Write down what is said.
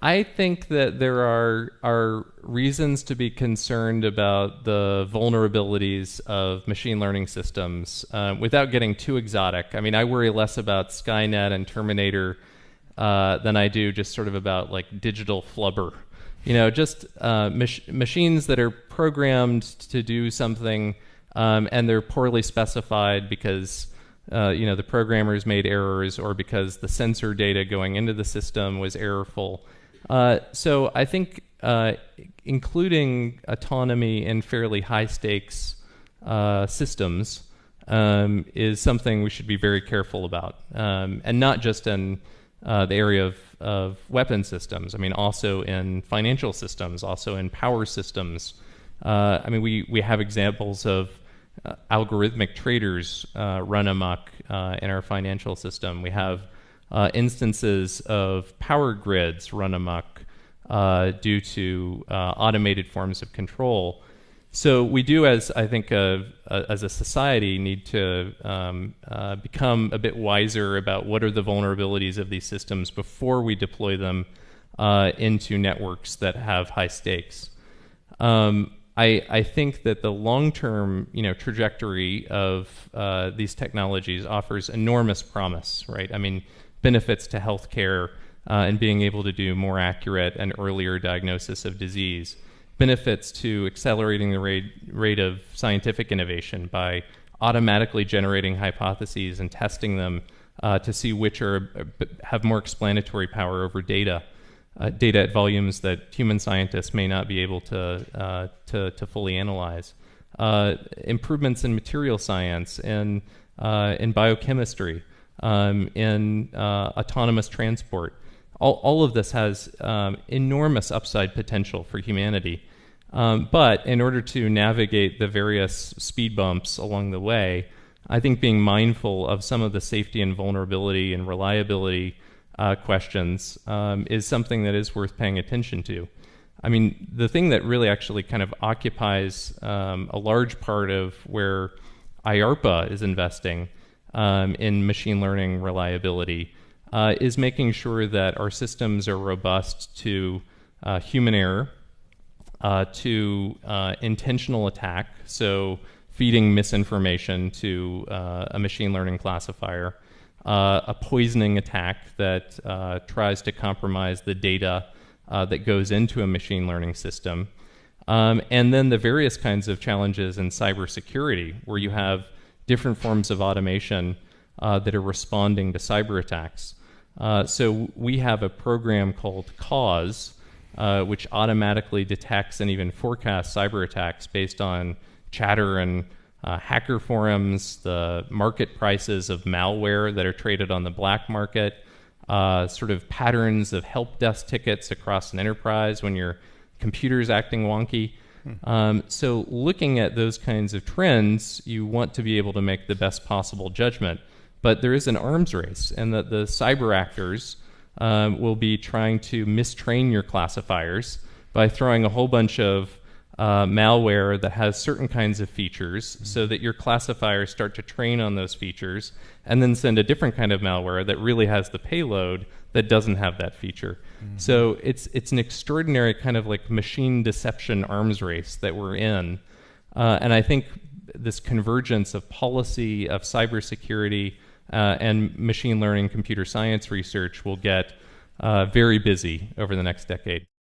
I think that there are reasons to be concerned about the vulnerabilities of machine learning systems without getting too exotic. I mean, I worry less about Skynet and Terminator than I do just sort of about like digital flubber. Just machines that are programmed to do something and they're poorly specified because the programmers made errors or because the sensor data going into the system was errorful. So I think including autonomy in fairly high stakes systems is something we should be very careful about, and not just in the area of weapon systems. I mean, also in financial systems, also in power systems. I mean, we have examples of algorithmic traders run amok in our financial system. We have instances of power grids run amok due to automated forms of control. So we do, as I think, as a society, need to become a bit wiser about what are the vulnerabilities of these systems before we deploy them into networks that have high stakes. I think that the long-term, trajectory of these technologies offers enormous promise, right? I mean, benefits to healthcare and being able to do more accurate and earlier diagnosis of disease, benefits to accelerating the rate of scientific innovation by automatically generating hypotheses and testing them to see which have more explanatory power over data at volumes that human scientists may not be able to fully analyze. Improvements in material science and in biochemistry, in autonomous transport. All of this has enormous upside potential for humanity. But in order to navigate the various speed bumps along the way, I think being mindful of some of the safety and vulnerability and reliability questions is something that is worth paying attention to. I mean, the thing that really actually kind of occupies a large part of where IARPA is investing in machine learning reliability is making sure that our systems are robust to human error, to intentional attack, so feeding misinformation to a machine learning classifier, a poisoning attack that tries to compromise the data that goes into a machine learning system, and then the various kinds of challenges in cybersecurity, where you have different forms of automation that are responding to cyber attacks. So we have a program called Cause, which automatically detects and even forecasts cyber attacks based on chatter and hacker forums, the market prices of malware that are traded on the black market, sort of patterns of help desk tickets across an enterprise when your computer's acting wonky. So looking at those kinds of trends, you want to be able to make the best possible judgment. But there is an arms race, and that the cyber actors will be trying to mistrain your classifiers by throwing a whole bunch of malware that has certain kinds of features so that your classifiers start to train on those features and then send a different kind of malware that really has the payload that doesn't have that feature. So it's an extraordinary kind of like machine deception arms race that we're in. And I think this convergence of policy, of cybersecurity, and machine learning computer science research will get very busy over the next decade.